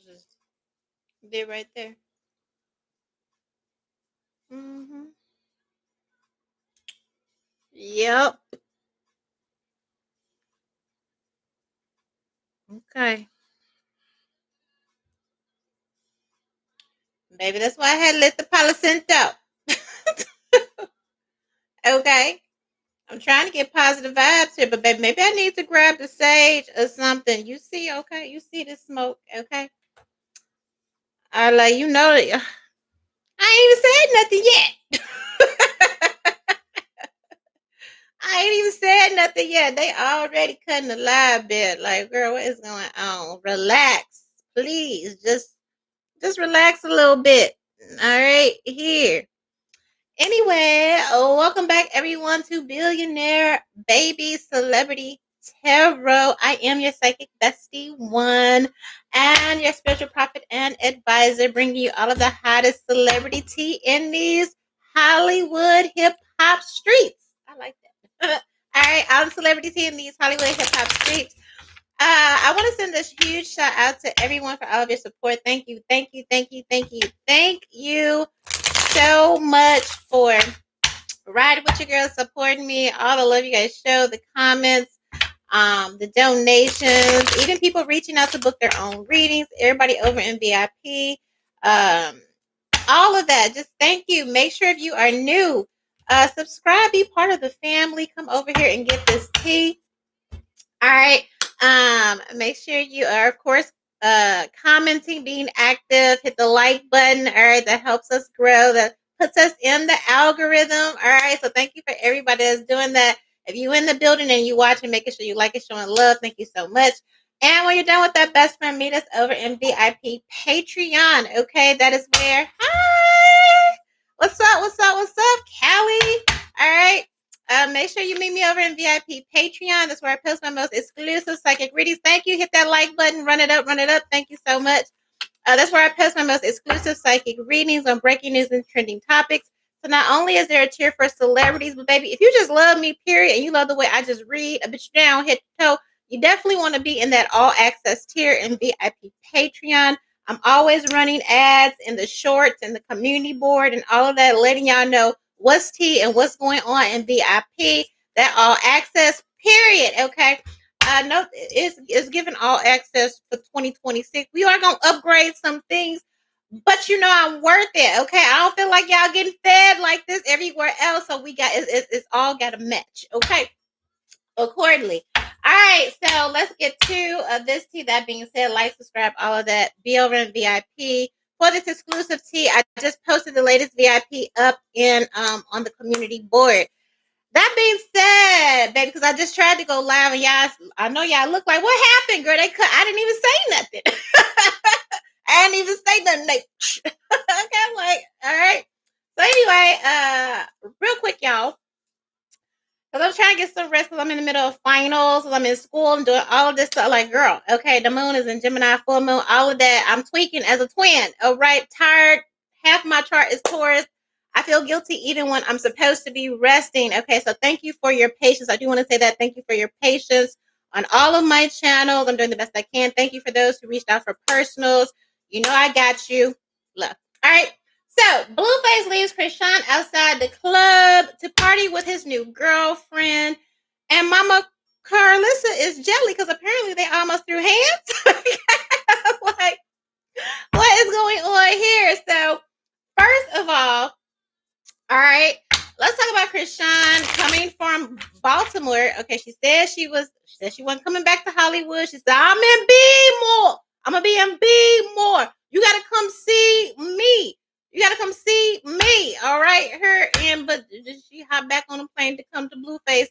was just did right there. Mm-hmm. Yep. Okay. Baby, that's why I had to let the policy out. Okay. I'm trying to get positive vibes here, but baby, maybe I need to grab the sage or something. You see, okay? You see the smoke, okay? I like you know that I ain't even said nothing yet. I ain't even said nothing yet. They already cutting the live bit. Like, girl, what is going on? Relax, please. Just relax a little bit. All right, here. Anyway, welcome back everyone to Billionaire Baby Celebrity Tarot. I am your psychic bestie one and your spiritual prophet and advisor, bringing you all of the hottest celebrity tea in these Hollywood hip hop streets. I like that. All right, all the celebrity tea in these Hollywood hip hop streets. I want to send this huge shout out to everyone for all of your support. Thank you, thank you, thank you, thank you, thank you so much for riding with your girls, supporting me. All the love you guys show, the comments, the donations, even people reaching out to book their own readings. Everybody over in VIP, all of that. Just thank you. Make sure if you are new, subscribe, be part of the family. Come over here and get this tea. All right. Make sure you are, of course, commenting, being active, hit the like button. All right, that helps us grow. That puts us in the algorithm. All right. So thank you for everybody that's doing that. If you're in the building and you watching, making sure you like it, showing love. Thank you so much. And when you're done with that, best friend, meet us over in VIP Patreon. Okay, that is where. Hi. What's up? What's up? What's up, Callie? All right. Make sure you meet me over in VIP Patreon. That's where I post my most exclusive psychic readings. Thank you. Hit that like button. Run it up. Run it up. Thank you so much. That's where I post my most exclusive psychic readings on breaking news and trending topics. So not only is there a tier for celebrities, but baby, if you just love me, period, and you love the way I just read, a bitch down, head to toe, you definitely want to be in that all access tier in VIP Patreon. I'm always running ads in the shorts and the community board and all of that, letting y'all know what's tea and what's going on in VIP. That all access, period. Okay. No, it's given all access for 2026. We are gonna upgrade some things, but you know I'm worth it. Okay, I don't feel like y'all getting fed like this everywhere else. So we got it's all got to match. Okay, accordingly. All right, so let's get to this tea. That being said, like, subscribe, all of that. Be over in VIP for this exclusive tea. I just posted the latest VIP up in on the community board. That being said, baby, because I just tried to go live and y'all, I know y'all look like, what happened, girl? They cut. I didn't even say nothing. I didn't even say nothing. Okay, I'm like, all right. So anyway, real quick, y'all, because I'm trying to get some rest because I'm in the middle of finals. I'm in school. I'm doing all of this stuff. Like, girl, okay, the moon is in Gemini, full moon, all of that. I'm tweaking as a twin. All right, tired. Half my chart is Taurus. I feel guilty even when I'm supposed to be resting. Okay, so thank you for your patience. I do want to say that. Thank you for your patience on all of my channels. I'm doing the best I can. Thank you for those who reached out for personals. You know I got you. Love. All right. So, Blueface leaves Chrisean outside the club to party with his new girlfriend. And Mama Karlissa is jelly because apparently they almost threw hands. Like, what is going on here? So, first of all right, let's talk about Chrisean coming from Baltimore. Okay, she said she wasn't coming back to Hollywood. She said, I'm in B-more. I'm gonna be in B-more. You gotta come see me. You gotta come see me. All right, but she hopped back on a plane to come to Blueface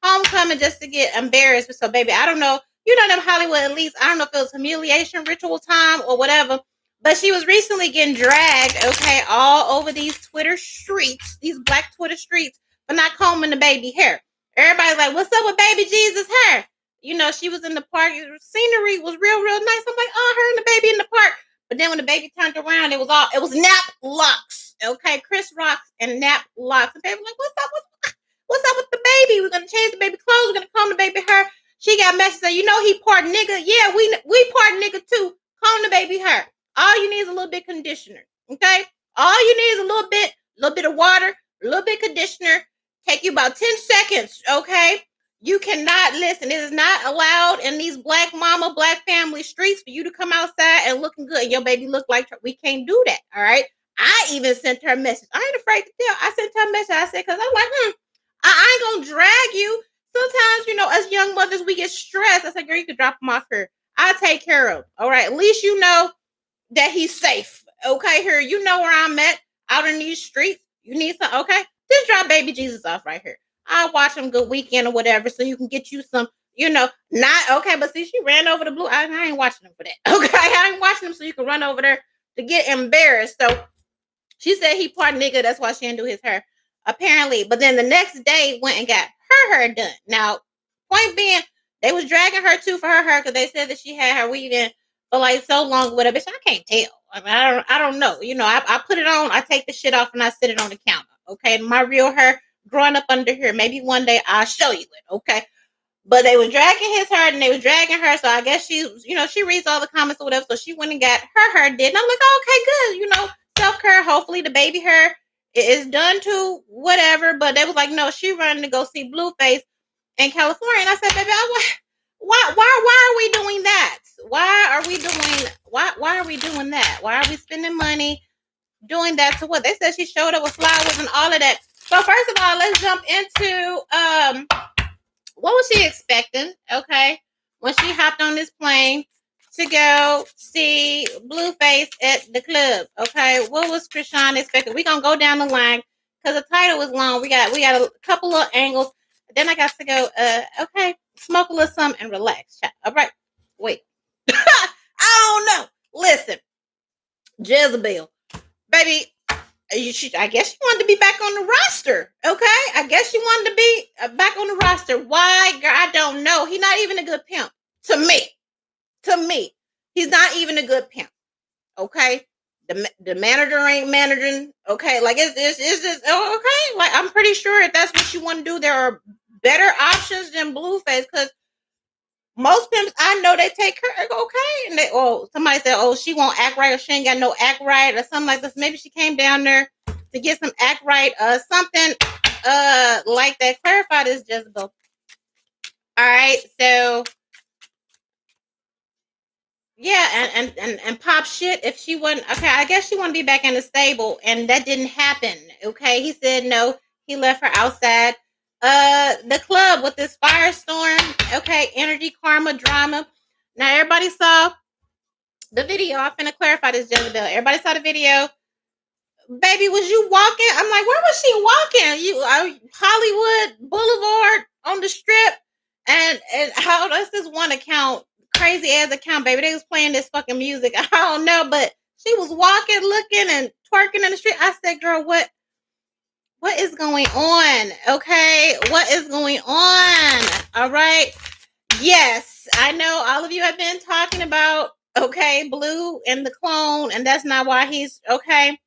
homecoming just to get embarrassed. So, baby, I don't know. You know them Hollywood elites. I don't know if it was humiliation ritual time or whatever. But she was recently getting dragged, okay, all over these Twitter streets, these black Twitter streets, for not combing the baby hair. Everybody's like, what's up with baby Jesus' hair? You know, she was in the park. The scenery was real, real nice. I'm like, oh, her and the baby in the park. But then when the baby turned around, it was nap locks, okay? Chris Rocks and nap locks. And baby was like, what's up with the baby? We're going to change the baby clothes. We're going to comb the baby hair. She got messaged saying, you know he part nigga. Yeah, we part nigga too. comb the baby hair. All you need is a little bit conditioner. Okay? All you need is a little bit of water, a little bit of conditioner. Take you about 10 seconds, okay? You cannot listen. It is not allowed in these black mama, black family streets for you to come outside and looking good and your baby look like her. We can't do that. All right. I even sent her a message. I ain't afraid to tell. I sent her a message. I said, because I'm like, I ain't gonna drag you. Sometimes, as young mothers, we get stressed. I said, girl, you can drop him off here. I'll take care of him. All right. At least you know that he's safe. Okay, here. You know where I'm at out in these streets. You need some, okay? Just drop baby Jesus off right here. I'll watch him good weekend or whatever so you can get you some, not okay. But see, she ran over the blue. I ain't watching him for that. Okay, I ain't watching him so you can run over there to get embarrassed. So she said he part nigga. That's why she didn't do his hair, apparently. But then the next day went and got her hair done. Now, point being, they was dragging her too for her hair because they said that she had her weave in for like so long. Whatever, bitch, I can't tell. I mean, I don't know. I put it on. I take the shit off and I sit it on the counter. Okay, my real hair growing up under here. Maybe one day I'll show you it. Okay. But they were dragging his hair and they were dragging her. So I guess she reads all the comments or whatever. So she went and got her hair did. And I'm like, oh, okay, good. Self-care. Hopefully the baby hair is done too, whatever. But they was like, no, she running to go see Blueface in California. And I said, baby, why are we doing that? Why are we doing that? Why are we spending money doing that to what? They said she showed up with flowers and all of that. So first of all, let's jump into what was she expecting? Okay, when she hopped on this plane to go see Blueface at the club. Okay, what was Chrisean expecting? We're gonna go down the line because the title was long. We got a couple of angles. Then I got to go. Okay, smoke a little something and relax. All right, wait. I don't know. Listen, Jezebel, baby. I guess she wanted to be back on the roster. Okay, I guess she wanted to be back on the roster. Why, girl? I don't know. He's not even a good pimp to me. He's not even a good pimp. Okay, the manager ain't managing. Okay, like it's just okay. Like I'm pretty sure if that's what you want to do, there are better options than Blueface because most pimps I know they take her okay, and somebody said, oh, she won't act right or she ain't got no act right or something like this. Maybe she came down there to get some act right, something like that. Clarify this, Jezebel. All right, so yeah, and pop shit if she wasn't okay. I guess she wanted to be back in the stable, and that didn't happen. Okay, he said no. He left her outside the club with this firestorm. Okay, energy, karma, drama. Now everybody saw the video. I'm finna clarify this, Jezebel. Everybody saw the video. Baby, was you walking? I'm like, where was she walking? Hollywood Boulevard on the strip, and how does this one account? Crazy ass account, baby. They was playing this fucking music. I don't know, but she was walking, looking, and twerking in the street. I said, girl, what is going on? Okay, what is going on? All right. Yes, I know all of you have been talking about Blue and the clone, and that's not why he's okay.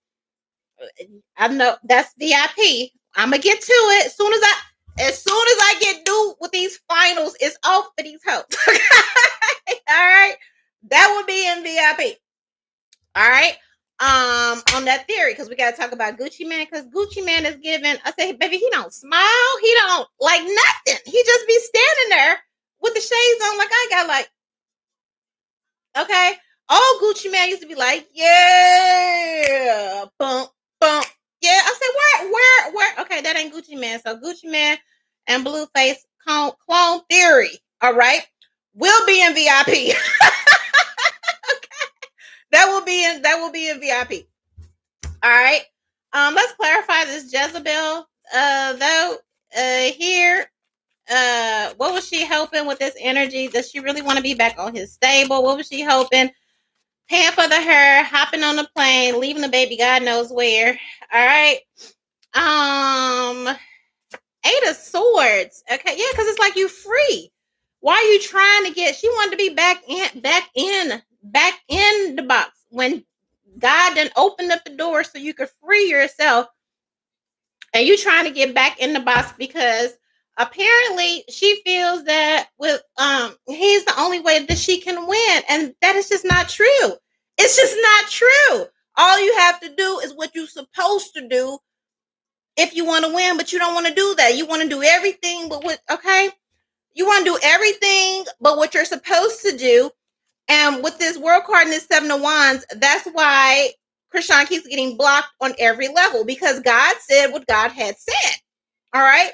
I know that's VIP. I'm gonna get to it as soon as I get due with these finals. It's off for these hoes. All right, that would be in VIP. All right. On that theory, because we gotta talk about Gucci Man, because Gucci Man is giving. I say, baby, he don't smile. He don't like nothing. He just be standing there with the shades on, like I got like. Okay, old Gucci Man used to be like, yeah, bump, bump. Yeah, I said, where? Okay, that ain't Gucci Man. So Gucci Man and Blueface clone theory. All right, will be in VIP. Okay, that will be in VIP. All right. Let's clarify this Jezebel. Though, here. What was she hoping with this energy? Does she really want to be back on his stable? What was she hoping? Paying for the hair, hopping on the plane, leaving the baby God knows where. All right. Eight of Swords. Okay, yeah, because it's like you free. Why are you trying to get? She wanted to be back in the box when God done opened up the door so you could free yourself. And you trying to get back in the box because apparently she feels that with he's the only way that she can win, and that is just not true. It's just not true. All you have to do is what you're supposed to do if you want to win, but you don't want to do that. You want to do everything but what, okay? You want to do everything but what you're supposed to do. And with this world card and this seven of wands, that's why Chrisean keeps getting blocked on every level, because God said what God had said. All right.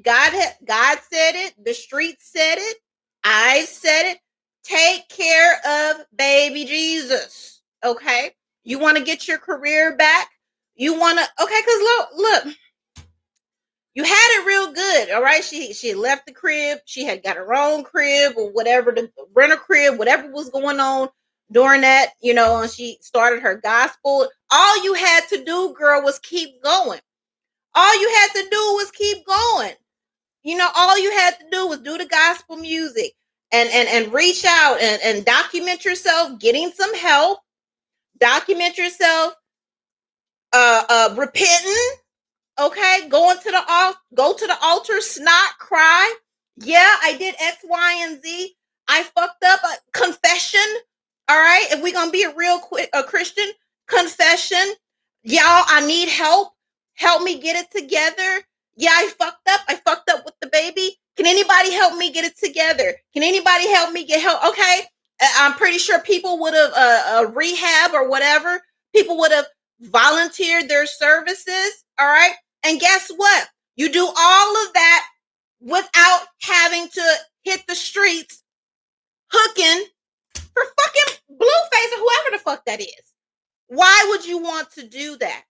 God said it, the streets said it, I said it. Take care of baby Jesus. Okay. You want to get your career back? You want to, okay, because look, you had it real good. All right. She left the crib. She had got her own crib or whatever, the renter crib, whatever was going on during that, and she started her gospel. All you had to do, girl, was keep going. All you had to do was keep going. All you had to do was do the gospel music and reach out and document yourself getting some help, document yourself repenting. Okay, go to the altar, snot, cry. Yeah, I did X, Y, and Z. I fucked up. Confession. All right, if we're gonna be a Christian, confession. Y'all, I need help. Help me get it together. Yeah, I fucked up. I fucked up with the baby. Can anybody help me get it together? Can anybody help me get help? Okay, I'm pretty sure people would have rehab or whatever. People would have volunteered their services. All right. And guess what? You do all of that without having to hit the streets hooking for fucking Blueface or whoever the fuck that is. Why would you want to do that?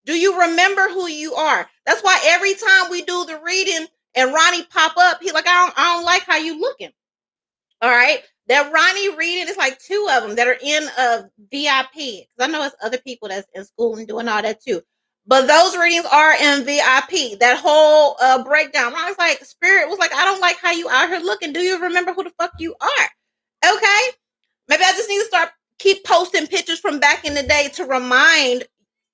Do you remember who you are? That's why every time we do the reading and Ronnie pop up, he like, I don't like how you looking. All right. That Ronnie reading is like two of them that are in a VIP. Because I know it's other people that's in school and doing all that too. But those readings are in VIP. That whole breakdown. I was like, Spirit was like, I don't like how you out here looking. Do you remember who the fuck you are? Okay. Maybe I just need to start keep posting pictures from back in the day to remind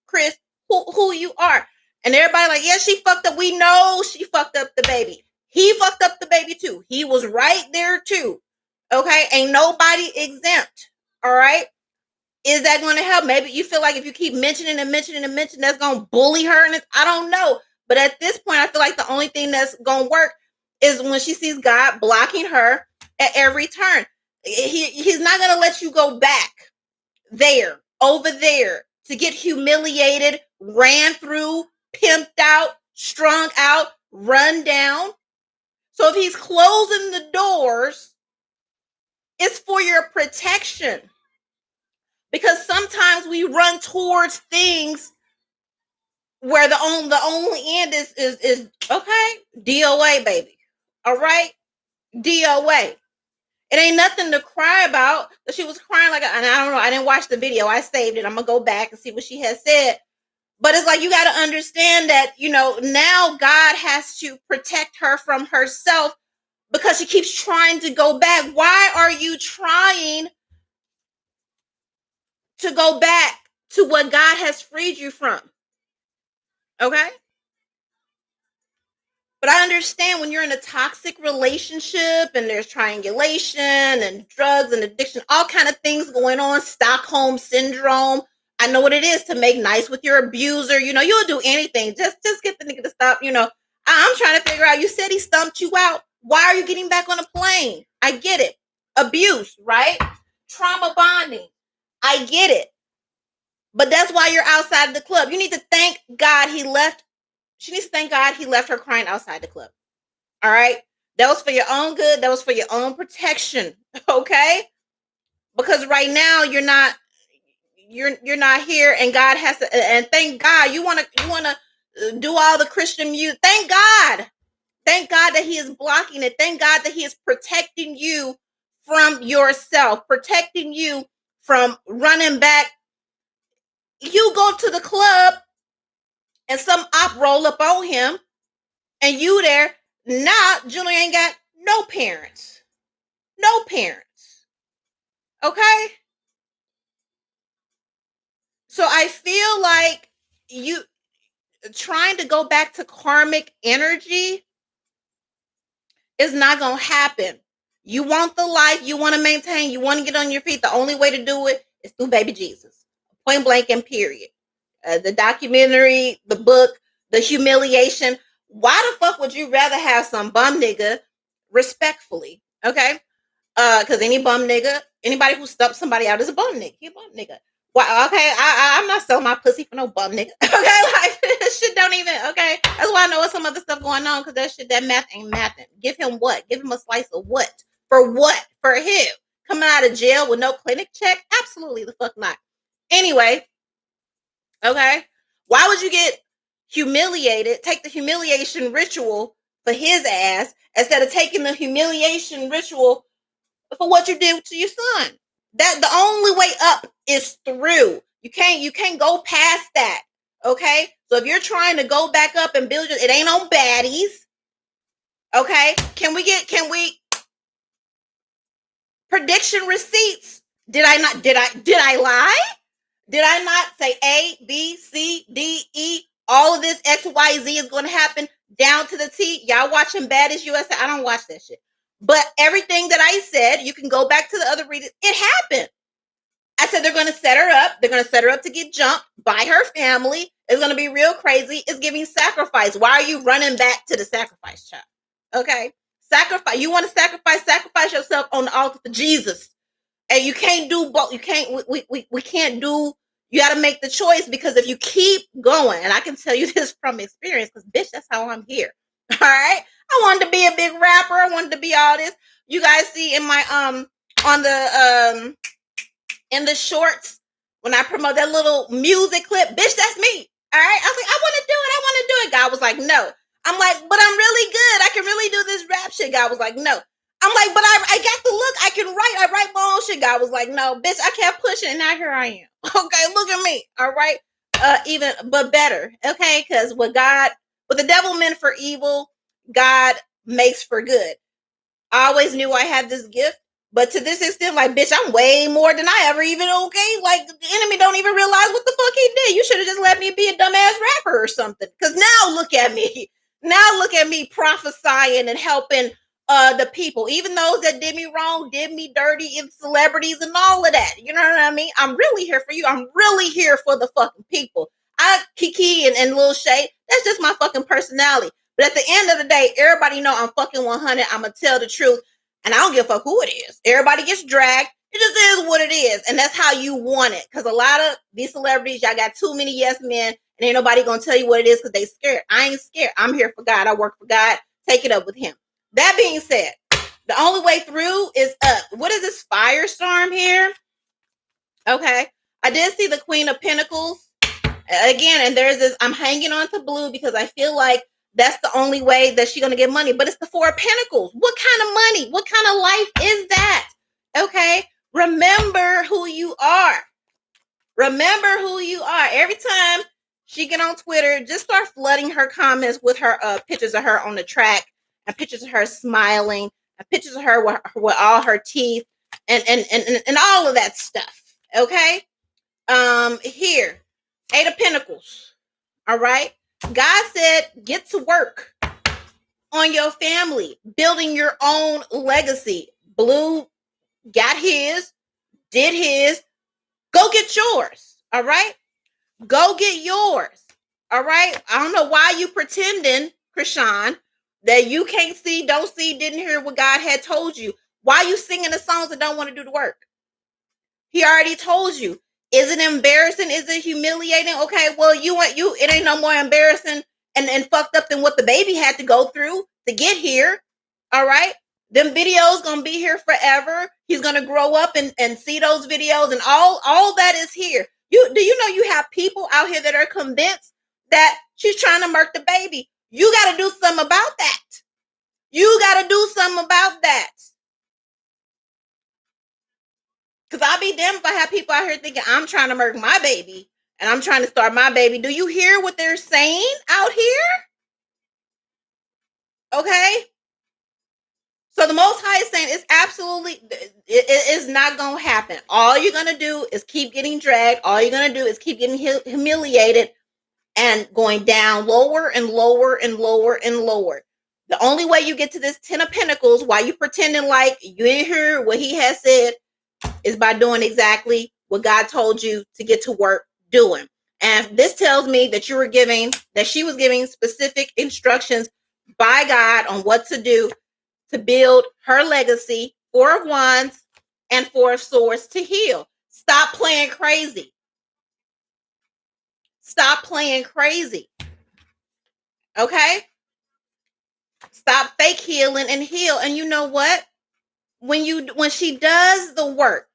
Chris who you are. And everybody like, yeah, she fucked up. We know she fucked up the baby. He fucked up the baby too. He was right there too. Okay. Ain't nobody exempt. All right. Is that going to help? Maybe you feel like if you keep mentioning and mentioning and mentioning, that's going to bully her. And I don't know. But at this point, I feel like the only thing that's going to work is when she sees God blocking her at every turn. He's not going to let you go back there, over there, to get humiliated, ran through, pimped out, strung out, run down. So if he's closing the doors, it's for your protection. Because sometimes we run towards things where the only end is okay, DOA, baby. All right? DOA. It ain't nothing to cry about. She was crying like, and I don't know, I didn't watch the video. I saved it. I'm gonna go back and see what she has said. But it's like you got to understand that, now God has to protect her from herself because she keeps trying to go back. Why are you trying to go back to what God has freed you from? Okay? But I understand when you're in a toxic relationship and there's triangulation and drugs and addiction, all kind of things going on, Stockholm syndrome. I know what it is to make nice with your abuser. You'll do anything. Just get the nigga to stop. I'm trying to figure out. You said he stumped you out. Why are you getting back on a plane? I get it. Abuse, right? Trauma bonding. I get it. But that's why you're outside the club. You need to thank God he left. She needs to thank God he left her crying outside the club. All right. That was for your own good. That was for your own protection. Okay. Because right now you're not here, and God has to, and thank God you want to do all the Christian music. Thank God. Thank God that he is blocking it. Thank God that he is protecting you from yourself, protecting you from running back. You go to the club and some op roll up on him and you there. Now Julie ain't got no parents. No parents. Okay? So I feel like you trying to go back to karmic energy It's not gonna happen. You want the life, you want to maintain, you want to get on your feet. The only way to do it is through baby Jesus. Point blank and period. The documentary, the book, the humiliation. Why the fuck would you rather have some bum nigga respectfully? Okay? Because any bum nigga, anybody who stumps somebody out is a bum nigga. He a bum nigga. Why? Okay, I'm not selling my pussy for no bum nigga. Okay, like this shit don't even. Okay, that's why I know some other stuff going on because that shit, that math ain't mathing. Give him what? Give him a slice of what? For what? For him coming out of jail with no clinic check? Absolutely the fuck not. Anyway, okay, why would you get humiliated? Take the humiliation ritual for his ass instead of taking the humiliation ritual for what you did to your son. That the only way up is through. You can't go past that. Okay? So if you're trying to go back up and build it ain't on baddies. Okay? Can we prediction receipts? Did I lie? Did I not say A, B, C, D, E? All of this X, Y, Z is going to happen down to the T. Y'all watching Baddies USA? I don't watch that shit. But everything that I said, you can go back to the other readings. It happened. I said they're going to set her up. They're going to set her up to get jumped by her family. It's going to be real crazy. It's giving sacrifice. Why are you running back to the sacrifice, child? Okay? Sacrifice. You want to sacrifice? Sacrifice yourself on the altar for Jesus. And you can't do both. You can't, we can't do, you got to make the choice because if you keep going, and I can tell you this from experience, because bitch, that's how I'm here. All right. I wanted to be a big rapper. I wanted to be all this. You guys see in my, on the, in the shorts, when I promote that little music clip, bitch, that's me. All right. I was like, I want to do it. I want to do it. God was like, no. I'm like, but I'm really good. I can really do this rap shit. God was like, no. I'm like, but I got the look. I can write. I write my own shit. God was like, no, bitch, I kept pushing and now here I am. Okay, look at me. All right. Even, but better. Okay. Because what the devil meant for evil, God makes for good. I always knew I had this gift. But to this extent, like, bitch, I'm way more than I ever even, okay? Like, the enemy don't even realize what the fuck he did. You should have just let me be a dumbass rapper or something. Because now look at me. Now look at me prophesying and helping the people. Even those that did me wrong, did me dirty, and celebrities and all of that. You know what I mean? I'm really here for you. I'm really here for the fucking people. I, Kiki and Lil Shay, that's just my fucking personality. But at the end of the day, everybody know I'm fucking 100. I'm going to tell the truth. And I don't give a fuck who it is. Everybody gets dragged. It just is what it is. And that's how you want it. Because a lot of these celebrities, y'all got too many yes men. And ain't nobody going to tell you what it is because they scared. I ain't scared. I'm here for God. I work for God. Take it up with him. That being said, the only way through is up. What is this firestorm here? Okay. I did see the Queen of Pentacles. Again, and there's this, I'm hanging on to blue because I feel like that's the only way that she's going to get money. But it's the Four of Pentacles. What kind of money? What kind of life is that? Okay. Remember who you are. Remember who you are. Every time she get on Twitter, just start flooding her comments with her pictures of her on the track and pictures of her smiling and pictures of her with all her teeth and all of that stuff. Okay. Here, Eight of Pentacles. All right. God said, get to work on your family, building your own legacy. Blue got his, did his. Go get yours. All right. Go get yours. All right. I don't know why you pretending, Chrisean, that you can't see, don't see, didn't hear what God had told you. Why you singing the songs that don't want to do the work? He already told you. Is it embarrassing? Is it humiliating? Okay, well, it ain't no more embarrassing and fucked up than what the baby had to go through to get here. All right. Them videos gonna be here forever. He's gonna grow up and see those videos and all that is here. Do you know you have people out here that are convinced that she's trying to murk the baby? You gotta do something about that. You gotta do something about that. Because I'll be damned if I have people out here thinking I'm trying to murder my baby and I'm trying to start my baby. Do you hear what they're saying out here? Okay. So the Most High is saying it's absolutely, it is not going to happen. All you're going to do is keep getting dragged. All you're going to do is keep getting humiliated and going down lower and lower and lower and lower. The only way you get to this 10 of Pentacles, while you pretending like you didn't hear what he has said, is by doing exactly what God told you to get to work doing. And this tells me that she was giving specific instructions by God on what to do to build her legacy. 4 of Wands and 4 of Swords to heal. Stop playing crazy. Stop playing crazy. Okay? Stop fake healing and heal. And you know what? When she does the work,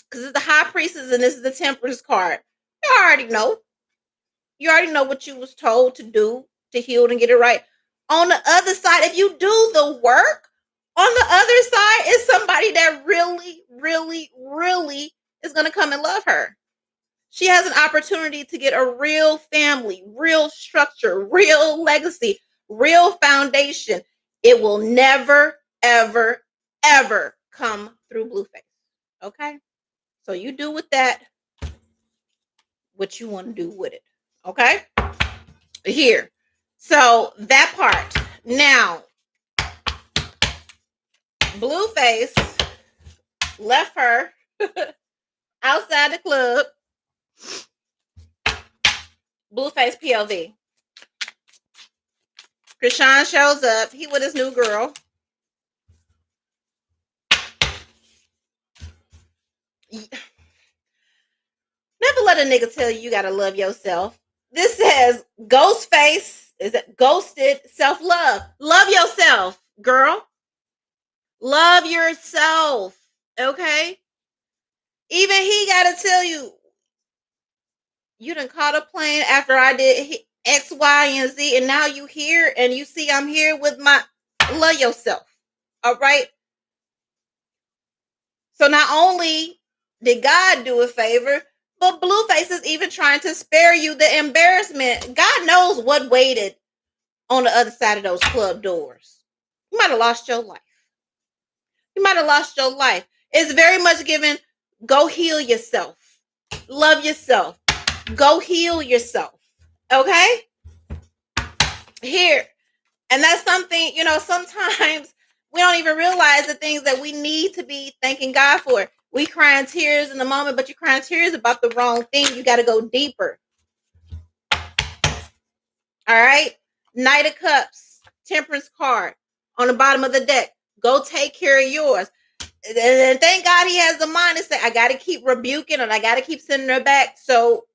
because it's the High Priestess and this is the Temperance card, you already know. You already know what you was told to do to heal and get it right. On the other side, if you do the work, on the other side is somebody that really, really, really is going to come and love her. She has an opportunity to get a real family, real structure, real legacy, real foundation. It will never, ever, ever come through Blueface. Okay? So you do with that what you want to do with it. Okay? Here. So that part. Now, Blueface left her outside the club. Blueface POV. Chrisean shows up. He with his new girl. Never let a nigga tell you gotta love yourself. This says Ghostface is it ghosted self-love. Love yourself, girl. Love yourself. Okay? Even he gotta tell you, you done caught a plane after I did X, Y, and Z, and now you here and you see I'm here with my love yourself. All right. So not only did God do a favor, but Blueface is even trying to spare you the embarrassment. God knows what waited on the other side of those club doors. You might have lost your life. You might have lost your life. It's very much given, go heal yourself. Love yourself. Go heal yourself. Okay? Here. And that's something, sometimes we don't even realize the things that we need to be thanking God for. We crying tears in the moment, but you're crying tears about the wrong thing. You got to go deeper. All right. Knight of Cups, Temperance card on the bottom of the deck. Go take care of yours. And thank God he has the mind to say, I got to keep rebuking and I got to keep sending her back. So,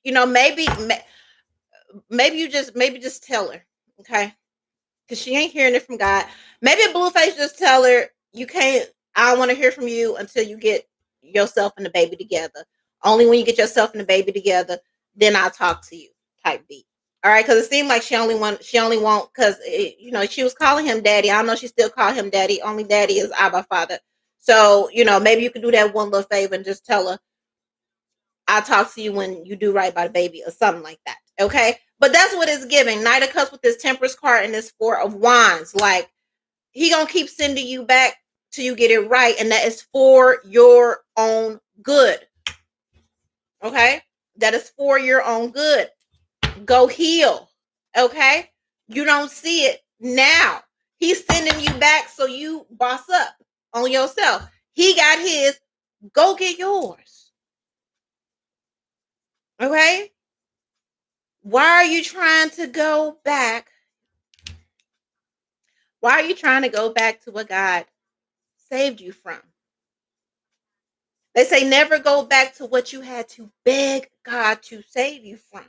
maybe you just tell her. Okay. Because she ain't hearing it from God. Maybe Blueface just tell her, I don't want to hear from you until you get yourself and the baby together. Only when you get yourself and the baby together, then I'll talk to you, type beat. All right, because it seemed like she only want, because, she was calling him daddy. I don't know, she still call him daddy. Only daddy is Abba Father. So, maybe you could do that one little favor and just tell her, I'll talk to you when you do right by the baby or something like that. Okay. But that's what it's giving. Knight of Cups with this Temperance card and this 4 of Wands. Like, he gonna keep sending you back till you get it right. And that is for your own good. Okay. That is for your own good. Go heal. Okay. You don't see it now. He's sending you back so you boss up on yourself. He got his. Go get yours. Okay. Why are you trying to go back? Why are you trying to go back to what God saved you from? They say never go back to what you had to beg God to save you from.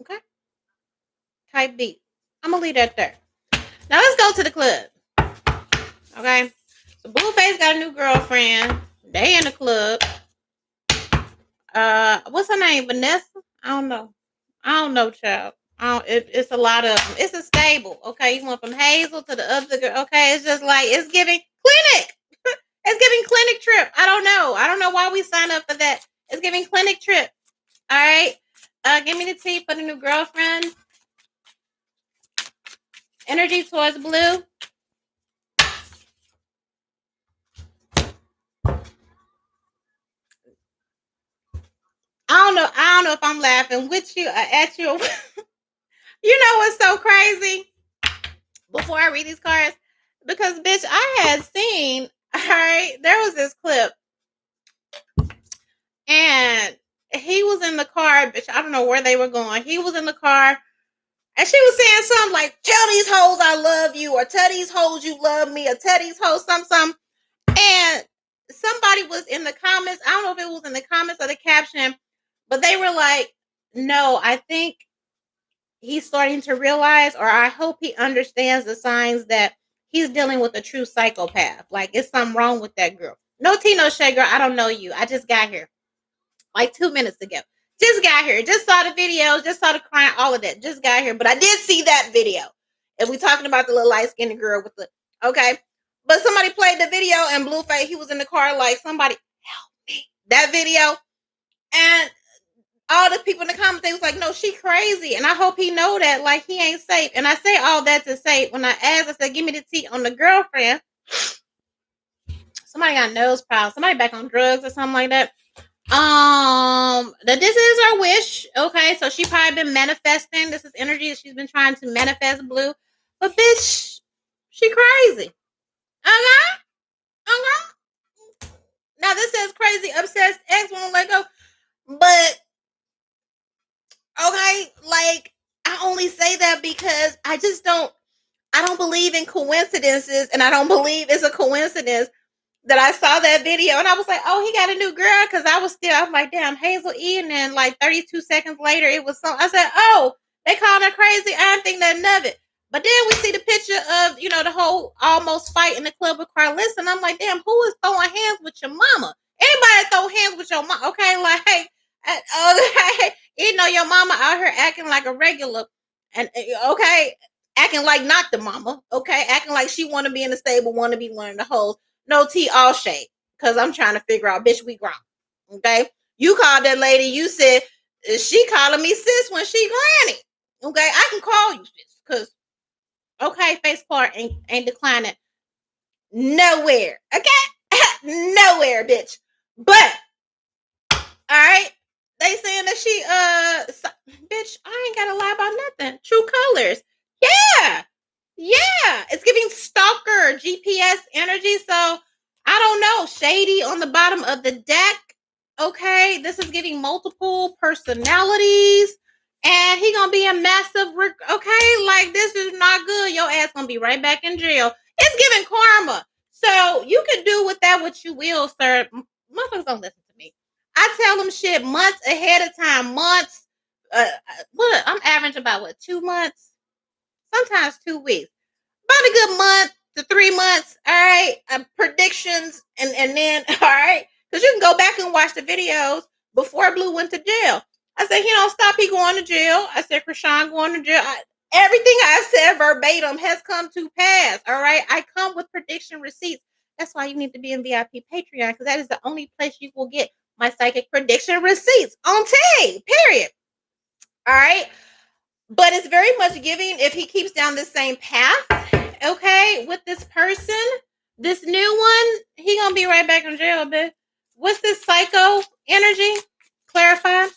Okay? Type B. I'm going to leave that there. Now let's go to the club. Okay? So Blueface got a new girlfriend. They in the club. What's her name? Vanessa? I don't know, child. It's a lot of them. It's a stable. Okay, you went from Hazel to the other girl. Okay, it's just like it's giving clinic. It's giving clinic trip. I don't know. I don't know why we signed up for that. It's giving clinic trip. All right. Give me the tea for the new girlfriend. Energy towards Blue. I don't know if I'm laughing with you or at you. You know what's so crazy? before I read these cards, because bitch, I had seen, all right, there was this clip, and he was in the car, bitch. I don't know where they were going. He was in the car, and she was saying something like, "Tell these hoes I love you," or "Tell these hoes you love me," or "Tell these hoes some." And somebody was in the comments. I don't know if it was in the comments or the caption, but they were like, "No, I think he's starting to realize, or I hope he understands the signs that he's dealing with a true psychopath. Like, it's something wrong with that girl." No tea, no shade, girl. I don't know you. I just got here like 2 minutes ago. Just got here. Just saw the videos. Just saw the crying. All of that. Just got here. But I did see that video. If we talking about the little light skinned girl with the okay. But somebody played the video and Blueface, he was in the car like, "Somebody help me." That video. And all the people in the comments, they was like, "No, she crazy." And I hope he know that, like, he ain't safe. And I say all that to say, when I asked, I said, "Give me the tea on the girlfriend." Somebody got nose problems. Somebody back on drugs or something like that. That this is her wish. Okay, so she probably been manifesting. This is energy that she's been trying to manifest, Blue. But bitch, she crazy. Okay, okay. Now this says crazy, obsessed, ex won't let go. But okay, like, I only say that because I don't believe in coincidences, and I don't believe it's a coincidence that I saw that video and I was like, "Oh, he got a new girl." Because I'm like, "Damn, Hazel E." And then like 32 seconds later, it was I said, "Oh, they calling her crazy." I didn't think nothing of it. But then we see the picture of, the whole almost fight in the club with Karlissa. And I'm like, "Damn, who is throwing hands with your mama?" Anybody throw hands with your mama? Okay, like, okay, your mama out here acting like a regular, and okay, acting like not the mama. Okay, acting like she want to be in the stable, want to be one of the hoes. No tea, all shade. Because I'm trying to figure out, bitch, we grown. Okay? You called that lady, you said, she calling me sis when she granny. Okay? I can call you sis. Because, okay, face part ain't declining nowhere. Okay? Nowhere, bitch. But, all right, they saying that bitch, I ain't gotta lie about nothing. True colors. Yeah. Yeah, it's giving stalker GPS energy. So I don't know. Shady on the bottom of the deck. Okay, this is giving multiple personalities, and he gonna be a massive. Okay, like, this is not good. Your ass gonna be right back in jail. It's giving karma. So you can do with that what you will, sir. Motherfuckers don't listen to me. I tell them shit months ahead of time. Months. What I'm averaging about 2 months, sometimes 2 weeks, about a good month to 3 months. All right, predictions, and then all right, because you can go back and watch the videos before Blue went to jail. I said, he don't stop, he going to jail. I said, Chrisean going to jail. Everything I said verbatim has come to pass. All right, I come with prediction receipts. That's why you need to be in VIP Patreon, because that is the only place you will get my psychic prediction receipts on tape. Period. All right. But it's very much giving, if he keeps down the same path, okay, with this person, this new one, he gonna be right back in jail, bitch. What's this psycho energy? Clarify.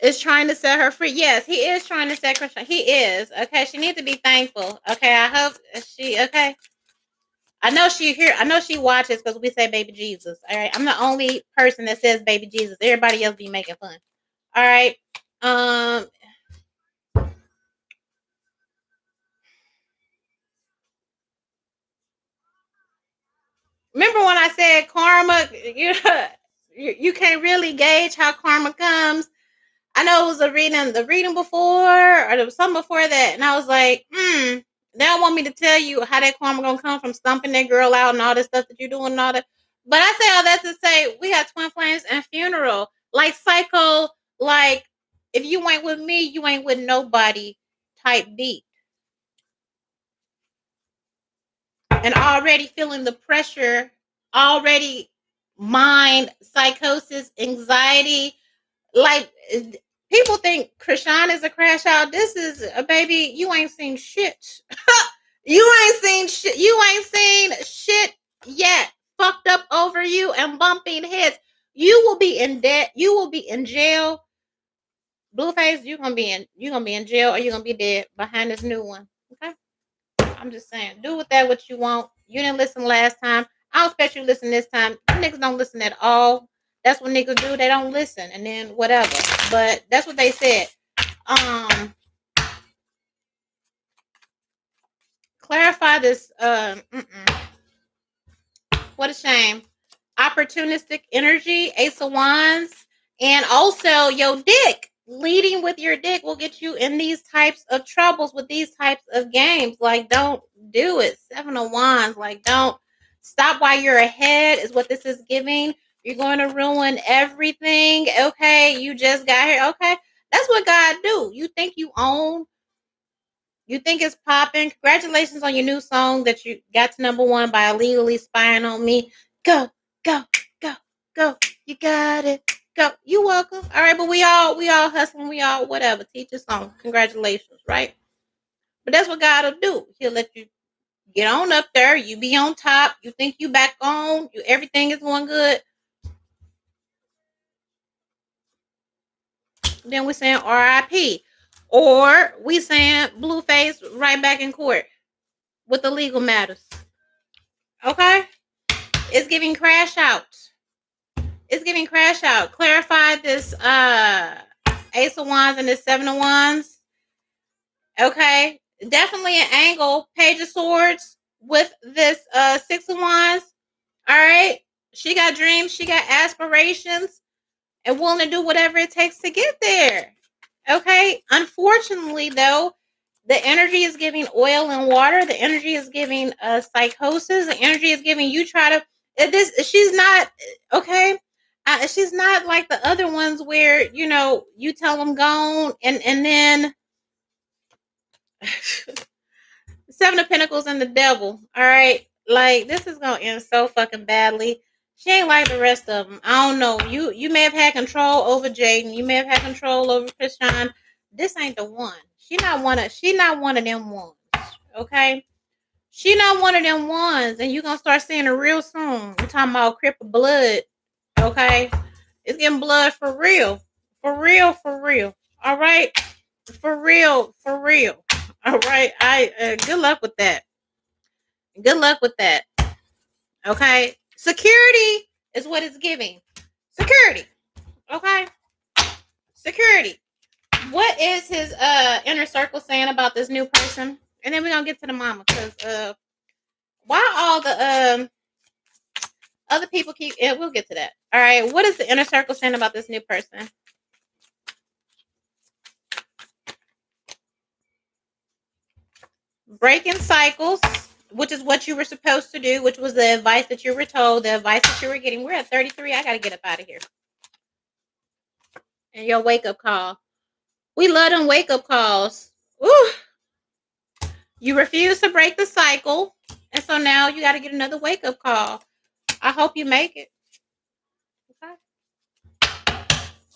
Is trying to set her free. Yes, he is trying to set her free. He is. Okay, she needs to be thankful. Okay, I hope she, okay. I know she here. I know she watches because we say baby Jesus. All right. I'm the only person that says baby Jesus. Everybody else be making fun. All right. Um, Remember when I said karma, you can't really gauge how karma comes. I know it was the reading before, or there was something before that, and I was like, they don't want me to tell you how that karma gonna come from stumping that girl out and all this stuff that you're doing and all that. But I say all that to say we got twin flames and funeral. Like psycho, like, if you ain't with me, you ain't with nobody type beat. And already feeling the pressure, already mind psychosis, anxiety. Like, people think Chrisean is a crash out. This is a baby. You ain't seen shit. You ain't seen shit. You ain't seen shit yet. Fucked up over you and bumping heads. You will be in debt. You will be in jail. Blueface, you're gonna be in jail or you're gonna be dead behind this new one. Okay? I'm just saying, do with that what you want. You didn't listen last time. I don't expect you to listen this time. You niggas don't listen at all. That's what niggas do. They don't listen, and then whatever. But that's what they said. Um, clarify this. What a shame. Opportunistic energy, Ace of Wands, and also your dick. Leading with your dick will get you in these types of troubles with these types of games. Like, don't do it. Seven of Wands. Like, don't stop while you're ahead, is what this is giving. You're going to ruin everything. Okay, you just got here. Okay, that's what God do. You think you own, you think it's popping. Congratulations on your new song that you got to #1 by Illegally Spying on Me. Go, go, go, go. You got it. Go. You welcome. All right, but we all hustling. We all whatever. Teach a song. Congratulations, right? But that's what God will do. He'll let you get on up there. You be on top. You think you back on. You everything is going good. Then we saying RIP. Or we saying Blueface right back in court with the legal matters. Okay? It's giving crash out. It's giving crash out. Clarify this Ace of Wands and this Seven of Wands. Okay. Definitely an angle. Page of Swords with this Six of Wands. All right. She got dreams. She got aspirations and willing to do whatever it takes to get there. Okay. Unfortunately, though, the energy is giving oil and water. The energy is giving psychosis. The energy is giving you try to. This she's not okay. She's not like the other ones where you tell them gone and then Seven of Pentacles and the Devil. All right, like this is gonna end so fucking badly. She ain't like the rest of them. I don't know. You may have had control over Jaden. You may have had control over Chrisean. This ain't the one. She not one of. She not one of them ones. Okay. She not one of them ones, and you gonna start seeing her real soon. We're talking about crip of blood. Okay. It's getting blood for real. For real, for real. All right. For real, for real. All right. Good luck with that. Good luck with that. Okay. Security is what it's giving. Security. Okay. Security. What is his inner circle saying about this new person? And then we're gonna get to the mama because why all the other people keep we'll get to that. All right. What is the inner circle saying about this new person? Breaking cycles, which is what you were supposed to do, which was the advice that you were told, the advice that you were getting. We're at 33. I got to get up out of here. And your wake up call. We love them wake up calls. Ooh. You refuse to break the cycle. And so now you got to get another wake up call. I hope you make it. Okay.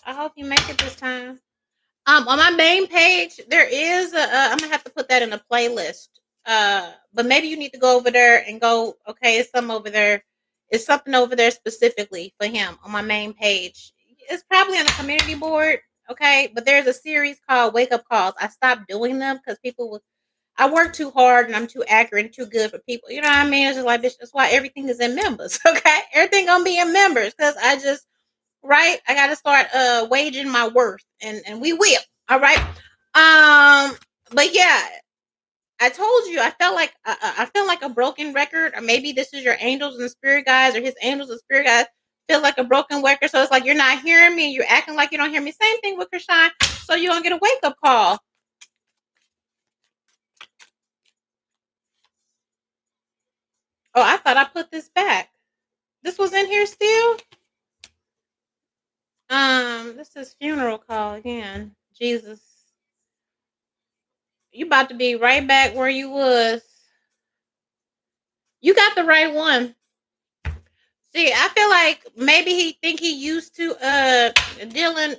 I hope you make it this time. On my main page, there is I'm gonna have to put that in a playlist. But maybe you need to go over there and go, okay, it's some over there. It's something over there specifically for him on my main page. It's probably on the community board, okay? But there's a series called Wake Up Calls. I stopped doing them because I work too hard and I'm too accurate and too good for people. You know what I mean? It's just like, bitch, that's why everything is in members, okay? Everything gonna be in members because I just right? I gotta start waging my worth, and we will. All right. But yeah, I told you I felt like I feel like a broken record, or maybe this is your angels and spirit guides, or his angels and spirit guides feel like a broken record. So it's like you're not hearing me, and you're acting like you don't hear me. Same thing with Chrisean. So you don't get a wake up call. Oh, I thought I put this back. This was in here still. This is funeral call again. Jesus, you about to be right back where you was. You got the right one. See, I feel like maybe he think he used to dealing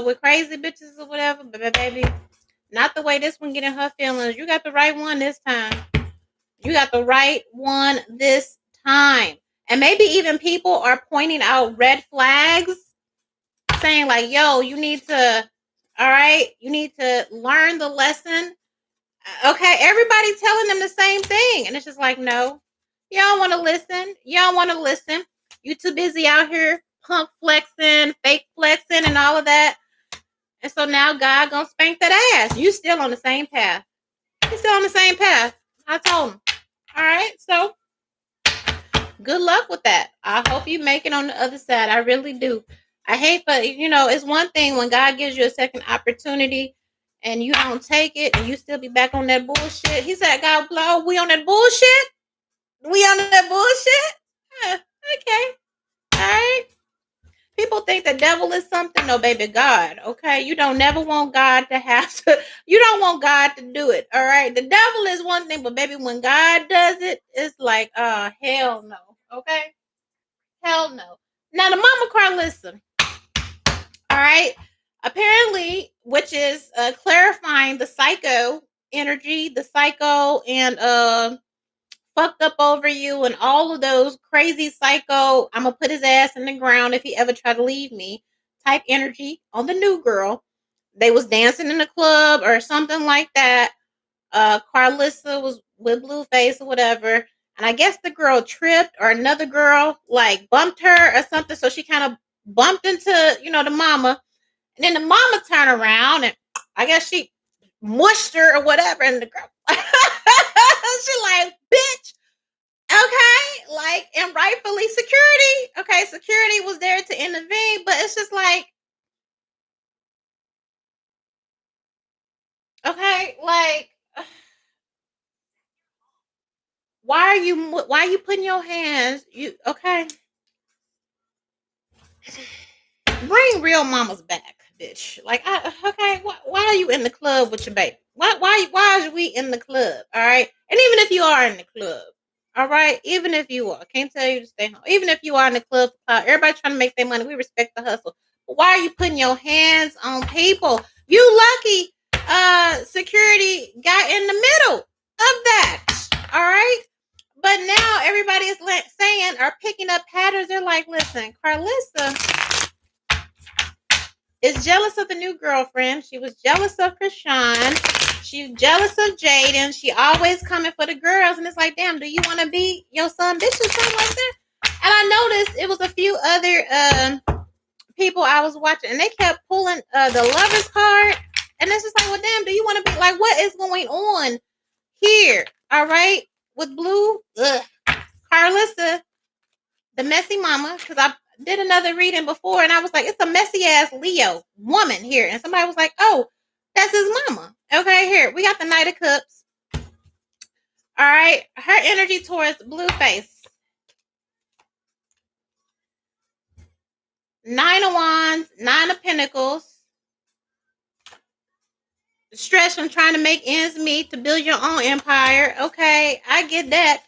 with crazy bitches or whatever, but baby, not the way this one getting her feelings. You got the right one this time. You got the right one this time. And maybe even people are pointing out red flags, saying like, yo, you need to All right. You need to learn the lesson. Okay. Everybody telling them the same thing. And it's just like, no, you don't want to listen. You don't want to listen. You too busy out here pump flexing, fake flexing, and all of that. And so now God gonna spank that ass. You still on the same path. You still on the same path. I told him. All right. So good luck with that. I hope you make it on the other side. I really do. I hate, but it's one thing when God gives you a second opportunity and you don't take it and you still be back on that bullshit. He said, God blow, we on that bullshit? We on that bullshit? Okay. All right. People think the devil is something. No, baby, God. Okay. You don't never want God to have to, you don't want God to do it. All right. The devil is one thing, but baby, when God does it, it's like, hell no. Okay. Hell no. Now the mama Karlissa, all right, apparently, which is clarifying the psycho energy, the psycho and fucked up over you and all of those crazy psycho, I'm gonna put his ass in the ground if he ever try to leave me type energy on the new girl. They was dancing in the club or something like that. Karlissa was with Blueface or whatever. And I guess the girl tripped or another girl like bumped her or something. So she kind of bumped into, the mama. And then the mama turned around and I guess she mushed her or whatever. And the girl, she like, bitch. Okay. Like, and rightfully security. Okay. Security was there to intervene. But it's just like, okay. Like, why are you putting your hands, okay. Bring real mamas back, bitch. Like, okay, why are you in the club with your baby? Why is we in the club? All right, and even if you are in the club, all right, even if you are, I can't tell you to stay home. Even if you are in the club, everybody trying to make their money. We respect the hustle, but why are you putting your hands on people? You lucky, security got in the middle of that. All right. But now everybody is saying or picking up patterns. They're like, listen, Karlissa is jealous of the new girlfriend. She was jealous of Chrisean. She's jealous of Jaden. She always coming for the girls. And it's like, damn, do you want to be your son bitch or something like that? And I noticed it was a few other people I was watching, and they kept pulling the lovers card. And it's just like, well, damn, do you want to be like, what is going on here? All right, with Blue, Karlissa, the messy mama, because I did another reading before and I was like, it's a messy ass Leo woman here. And somebody was like, oh, that's his mama. Okay, here, we got the Knight of Cups. All right, her energy towards Blueface. Nine of Wands, Nine of Pentacles. Stress from trying to make ends meet to build your own empire. Okay, I get that.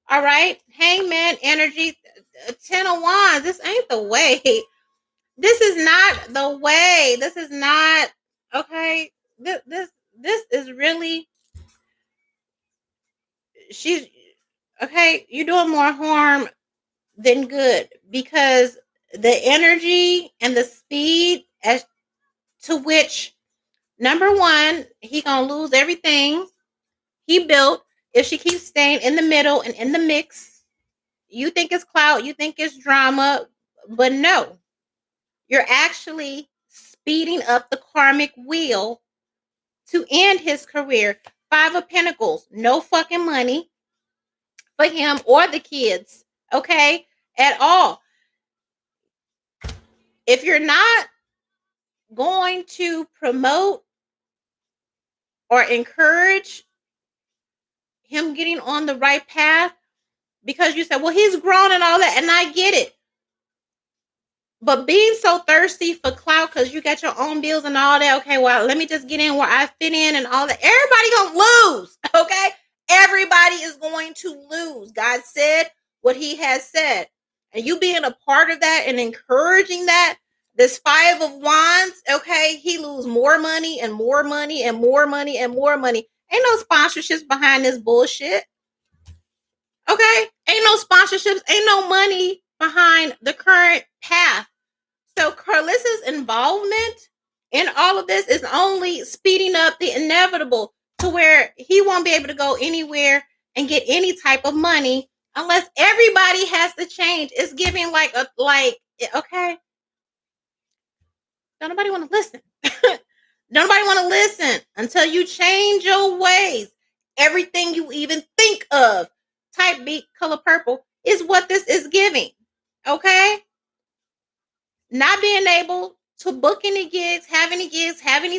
All right, Hangman energy, Ten of Wands. This ain't the way. This is not the way. This is not okay. This is really, she's okay. You're doing more harm than good because the energy and the speed as to which, number one, he gonna lose everything he built if she keeps staying in the middle and in the mix. You think it's clout, you think it's drama, but no, you're actually speeding up the karmic wheel to end his career. Five of Pentacles, no fucking money for him or the kids, okay, at all. If you're not going to promote or encourage him getting on the right path, because you said, well, he's grown and all that, and I get it. But being so thirsty for clout because you got your own bills and all that, okay, well, let me just get in where I fit in and all that. Everybody gonna lose, okay? Everybody is going to lose. God said what he has said. And you being a part of that and encouraging that, this Five of Wands, okay, he lose more money and more money and more money and more money. Ain't no sponsorships behind this bullshit. Okay? Ain't no sponsorships, ain't no money behind the current path. So Karlissa's involvement And all of this is only speeding up the inevitable to where he won't be able to go anywhere and get any type of money unless everybody has to change. It's giving okay, don't nobody want to listen. Nobody want to listen until you change your ways. Everything you even think of, type beat color purple, is what this is giving. Okay? Not being able to book any gigs, have any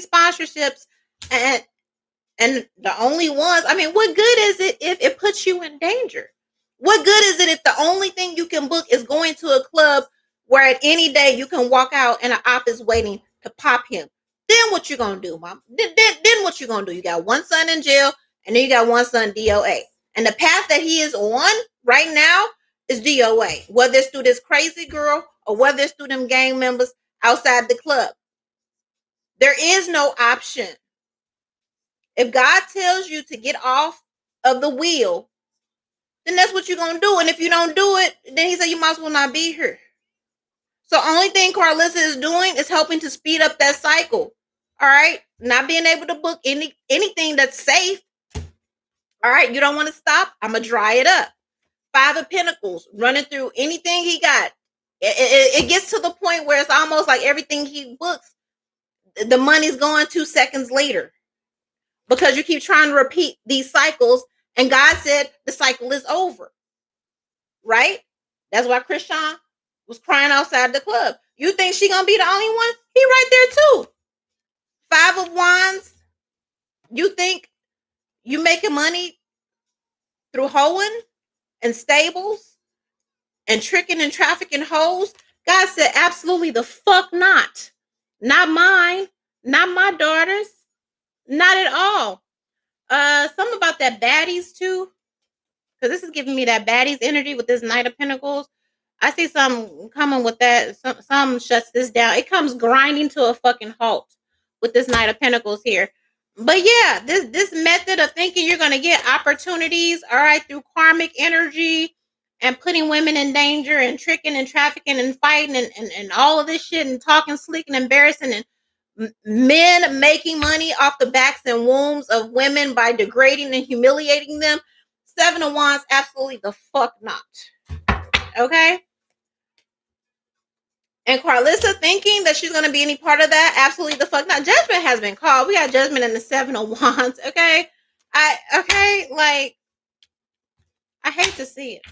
sponsorships, and the only ones, I mean, what good is it if it puts you in danger? What good is it if the only thing you can book is going to a club where at any day you can walk out and an op is waiting to pop him? Then what you gonna do, mom? Then what you gonna do? You got one son in jail, and then you got one son DOA. And the path that he is on right now is DOA. Whether it's through this crazy girl or whether it's through them gang members outside the club. There is no option. If God tells you to get off of the wheel, then that's what you're going to do. And if you don't do it, then he said you might as well not be here. So only thing Karlissa is doing is helping to speed up that cycle. All right? Not being able to book anything that's safe. All right? You don't want to stop? I'm going to dry it up. 5 of Pentacles, running through anything he got. It gets to the point where it's almost like everything he books, the money's going 2 seconds later. Because you keep trying to repeat these cycles, and God said the cycle is over. Right? That's why Chrisean was crying outside the club. You think she gonna be the only one? He right there too. 5 of Wands. You think you making money through hoeing and stables and tricking and trafficking hoes? God said absolutely the fuck not. Not mine. Not my daughters. Not at all. Something about that baddies too. Because this is giving me that baddies energy with this Knight of Pentacles. I see some coming with that. Some shuts this down. It comes grinding to a fucking halt with this Knight of Pentacles here. But yeah, this method of thinking you're going to get opportunities, all right, through karmic energy and putting women in danger and tricking and trafficking and fighting and all of this shit and talking slick and embarrassing and men making money off the backs and wombs of women by degrading and humiliating them. 7 of Wands, absolutely the fuck not. Okay? And Karlissa thinking that she's going to be any part of that, absolutely the fuck not. Judgment has been called. We got judgment in the 7 of Wands. Okay? I hate to see it.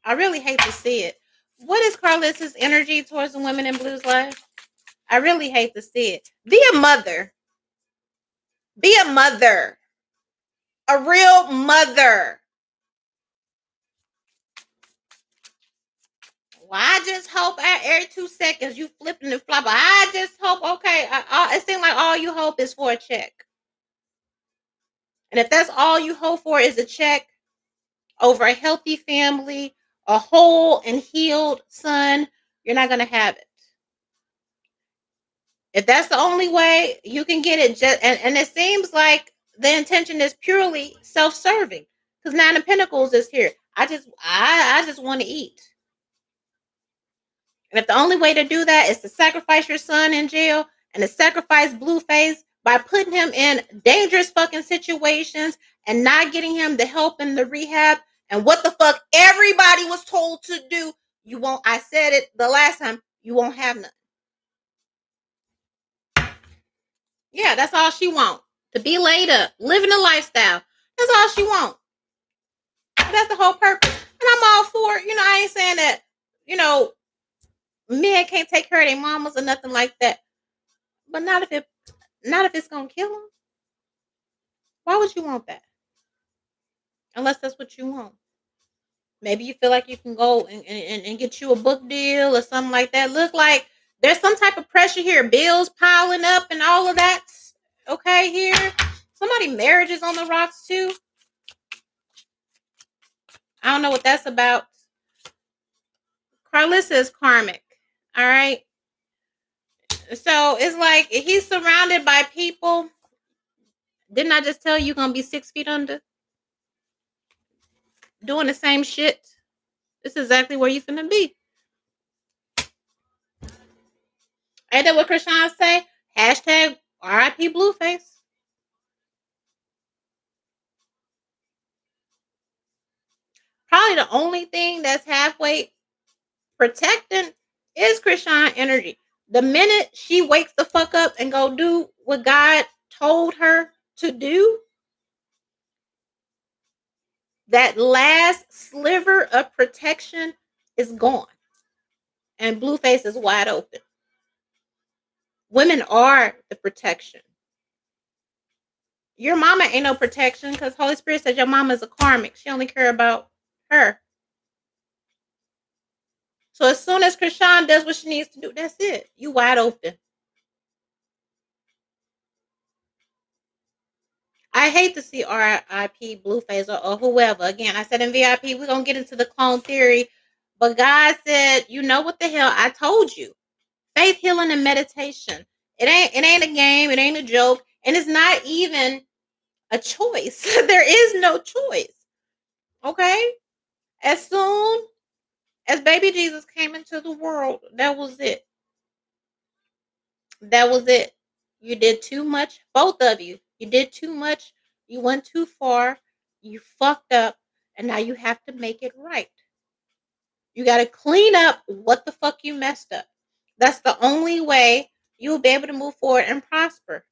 I really hate to see it. What is Karlissa's energy towards the women in Blue's life? I really hate to see it. Be a mother. Be a mother. A real mother. Well, I just hope every 2 seconds you flipping and flopping. I just hope, okay. It seems like all you hope is for a check. And if that's all you hope for is a check over a healthy family, a whole and healed son, you're not going to have it. If that's the only way you can get it, and it seems like the intention is purely self-serving because 9 of Pentacles is here. I just want to eat. And if the only way to do that is to sacrifice your son in jail and to sacrifice Blueface by putting him in dangerous fucking situations and not getting him the help and the rehab and what the fuck everybody was told to do, you won't. I said it the last time, you won't have nothing. Yeah, that's all she wants. To be laid up, living a lifestyle. That's all she wants. That's the whole purpose. And I'm all for it. I ain't saying that, men can't take care of their mamas or nothing like that. But not if it's gonna kill them. Why would you want that? Unless that's what you want. Maybe you feel like you can go and get you a book deal or something like that. Look like there's some type of pressure here. Bills piling up and all of that. Okay, here. Somebody marriage is on the rocks too. I don't know what that's about. Karlissa is karmic. All right. So it's like he's surrounded by people. Didn't I just tell you you're gonna be 6 feet under? Doing the same shit. This is exactly where you're finna be. Ain't that what Chrisean say? Hashtag RIP Blueface. Probably the only thing that's halfway protecting is Chrisean energy. The minute she wakes the fuck up and go do what God told her to do, that last sliver of protection is gone. And Blueface is wide open. Women are the protection. Your mama ain't no protection because Holy Spirit said your mama is a karmic. She only care about her. So as soon as Chrisean does what she needs to do, that's it. You wide open. I hate to see RIP Blueface or whoever. Again, I said in VIP, we're going to get into the clone theory. But God said, you know what the hell? I told you. Faith, healing, and meditation. It ain't a game. It ain't a joke. And it's not even a choice. There is no choice. Okay? As soon as baby Jesus came into the world, that was it. That was it. You did too much. Both of you. You did too much. You went too far. You fucked up. And now you have to make it right. You got to clean up what the fuck you messed up. That's the only way you'll be able to move forward and prosper.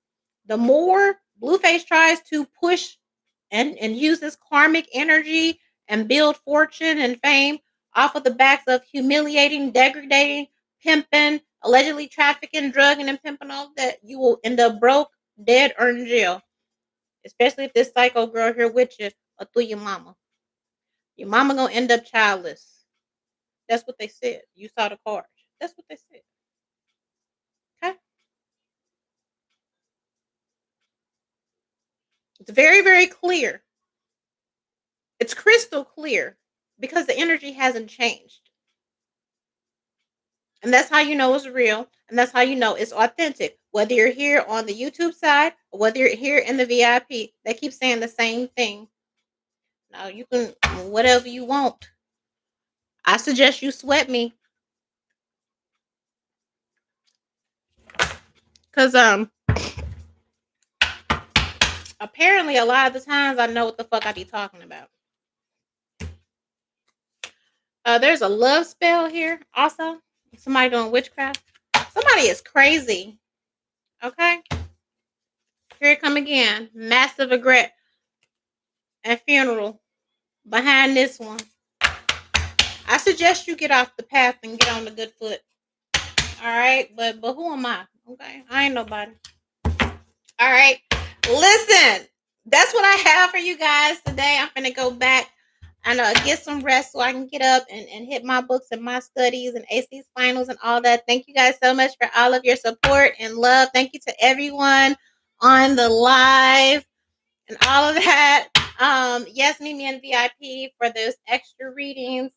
The more Blueface tries to push and use this karmic energy and build fortune and fame off of the backs of humiliating, degrading, pimping, allegedly trafficking, drugging, and pimping all that, you will end up broke, dead, or in jail. Especially if this psycho girl here with you or through your mama. Your mama gonna end up childless. That's what they said. You saw the cards. That's what they said. Okay? It's very, very clear. It's crystal clear because the energy hasn't changed. And that's how you know it's real. And that's how you know it's authentic. Whether you're here on the YouTube side or whether you're here in the VIP, they keep saying the same thing. Now you can whatever you want. I suggest you sweat me. Cause apparently a lot of the times I know what the fuck I be talking about. There's a love spell here also. Somebody doing witchcraft. Somebody is crazy. Okay. Here it come again. Massive regret and funeral behind this one. I suggest you get off the path and get on the good foot. All right. But who am I? Okay. I ain't nobody. All right. Listen. That's what I have for you guys today. I'm gonna go back and get some rest so I can get up and hit my books and my studies and ace these finals and all that. Thank you guys so much for all of your support and love. Thank you to everyone on the live and all of that. Yes, meet me in VIP for those extra readings.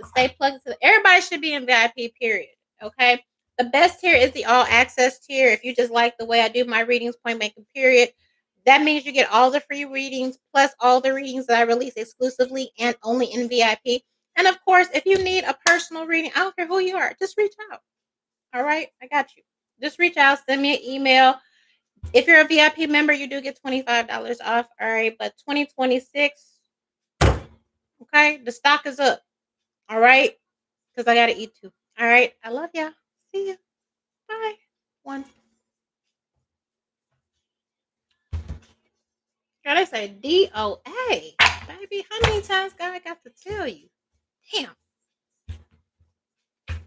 Stay plugged. Everybody should be in VIP, period. Okay. The best tier is the all access tier. If you just like the way I do my readings, point blank, period. That means you get all the free readings plus all the readings that I release exclusively and only in VIP. And of course, if you need a personal reading, I don't care who you are, just reach out. All right, I got you. Just reach out, send me an email. If you're a VIP member, you do get $25 off. All right, but 2026, okay, the stock is up. All right, because I got to eat too. All right, I love y'all. See you. Bye. One. Gotta say DOA. Baby, how many times God got to tell you? Damn.